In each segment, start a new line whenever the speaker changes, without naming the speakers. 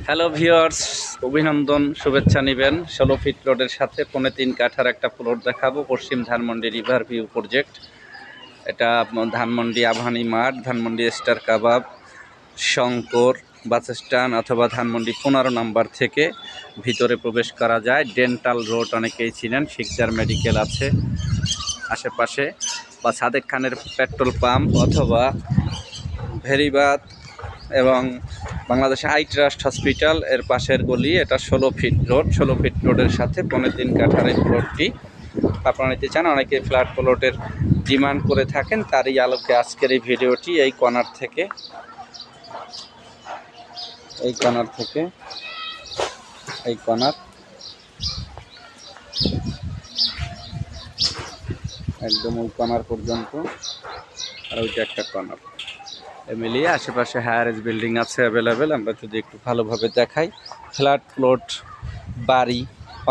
Hello viewers, অভিনন্দন শুভেচ্ছা নেবেন। 16 ফিট রোডের সাথে 3.5 কাঠার একটা প্লট দেখাবো। পশ্চিম ধানমন্ডি রিভার ভিউ প্রজেক্ট। এটা ধানমন্ডি আভানি মাঠ, ধানমন্ডি স্টার কাবাব, শঙ্কর বাস স্ট্যান্ড অথবা ধানমন্ডি 15 নাম্বার থেকে ভিতরে প্রবেশ করা যায়। ডেন্টাল রোড অনেকেই চিনেন, শিকদার মেডিকেল আছে আশেপাশে, বা সাদেক খানের পেট্রোল পাম্প অথবা ভেরিবাদ এবং বাংলাদেশে আই ট্রাস্ট হসপিটাল এর পাশের গলি। এটা 16 ফিট রোড। 16 ফিট রোডের সাথে 3.5 কাঠার এই প্লটটি আপনারা নিতে চান। অনেকে ফ্ল্যাট প্লটের ডিমান্ড করে থাকেন, তারই আলোকে আজকের এই ভিডিওটি। এই কর্নার থেকে এই কর্নার একদম ওই কর্নার পর্যন্ত, আর ওইটা একটা কর্নার মিলিয়ে আশেপাশে হায়ার এজ বিল্ডিং আছে অ্যাভেলেবেল। আমরা যদি একটু ভালোভাবে দেখাই, ফ্ল্যাট প্লট বাড়ি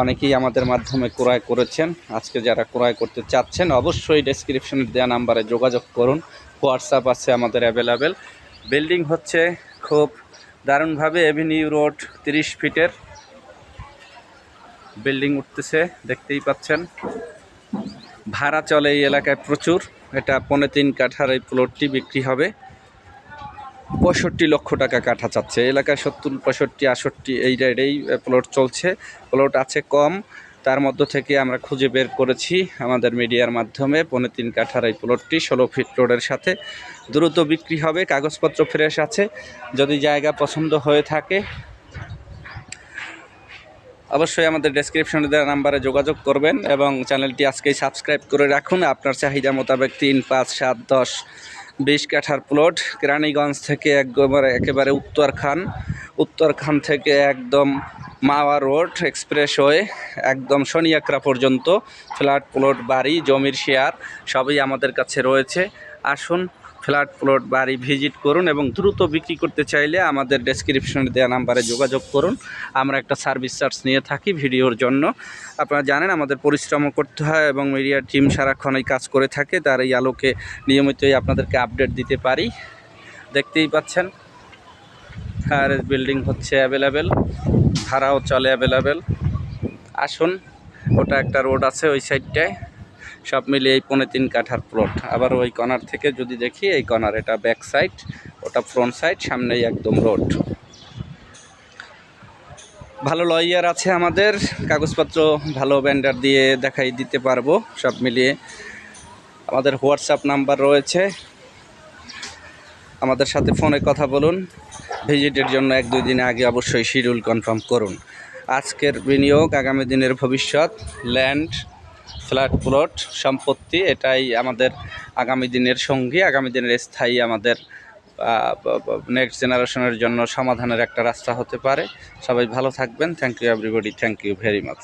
অনেকেই আমাদের মাধ্যমে ক্রয় করেছেন। আজকে যারা ক্রয় করতে চাচ্ছেন অবশ্যই ডেসক্রিপশনে দেওয়া নাম্বারে যোগাযোগ করুন। হোয়াটসঅ্যাপ আছে আমাদের অ্যাভেলেবেল। বিল্ডিং হচ্ছে খুব দারুণভাবে এভিনিউ রোড 30 ফিটের বিল্ডিং উঠতেছে, দেখতেই পাচ্ছেন। ভাড়া চলে এই এলাকায় প্রচুর। এটা 3.5 কাঠার এই প্লটটি বিক্রি হবে 65 লক্ষ টাকা কাঠা চাচ্ছে। এলাকায় 70, 65, 68 এই রেটেই প্লট চলছে। প্লট আছে কম, তার মধ্য থেকে আমরা খুঁজে বের করেছি আমাদের মিডিয়ার মাধ্যমে 3.5 কাঠার এই প্লটটি 16 ফিট রোডের সাথে দ্রুত বিক্রি হবে। কাগজপত্র ফ্রেশ আছে। যদি জায়গা পছন্দ হয়ে থাকে অবশ্যই আমাদের ডেসক্রিপশনে দেওয়া নাম্বারে যোগাযোগ করবেন এবং চ্যানেলটি আজকেই সাবস্ক্রাইব করে রাখুন। আপনার চাহিদা মোতাবেক 3, 5, 7, 10, 20 কাঠার প্লট কেরানীগঞ্জ থেকে একেবারে উত্তরখান থেকে একদম মাওয়া রোড এক্সপ্রেসওয়ে একদম শনিয়াকড়া পর্যন্ত ফ্ল্যাট প্লট বাড়ি জমির শেয়ার সবই আমাদের কাছে রয়েছে। আসুন, ফ্ল্যাট প্লট বাড়ি ভিজিট করুন এবং দ্রুত বিক্রি করতে চাইলে আমাদের ডেসক্রিপশনে দেওয়া নাম্বারে যোগাযোগ করুন। আমরা একটা সার্ভিস চার্জ নিয়ে থাকি ভিডিওর জন্য। আপনারা জানেন আমাদের পরিশ্রমও করতে হয় এবং মিডিয়া টিম সারাক্ষণ এই কাজ করে থাকে। তার এই আলোকে নিয়মিতই আপনাদেরকে আপডেট দিতে পারি। দেখতেই পাচ্ছেন হায়ার এজ বিল্ডিং হচ্ছে অ্যাভেলেবেল, ভাড়াও চলে অ্যাভেলেবেল। আসুন, ওটা একটা রোড আছে ওই সাইডটায়, সব মিলিয়ে এই 3.5 কাঠার প্লট। আবার ওই কর্নার থেকে যদি দেখি, এই কর্নার এটা ব্যাক সাইড, ওটা ফ্রন্ট সাইড, সামনেই একদম রোড। ভালো লয়ার আছে আমাদের, কাগজপত্র ভালো ভেন্ডার দিয়ে দেখাই দিতে পারবো। সব মিলিয়ে আমাদের হোয়াটসঅ্যাপ নাম্বার রয়েছে, আমাদের সাথে ফোনে কথা বলুন। ভিজিটের জন্য 1-2 দিন আগে অবশ্যই শিডিউল কনফার্ম করুন। আজকের বিনিয়োগ আগামী দিনের ভবিষ্যৎ। ল্যান্ড, ফ্ল্যাট প্লট, সম্পত্তি এটাই আমাদের আগামী দিনের সঙ্গী, আগামী দিনের স্থায়ী আমাদের নেক্সট জেনারেশনের জন্য সমাধানের একটা রাস্তা হতে পারে। সবাই ভালো থাকবেন। Thank you everybody, thank you very much.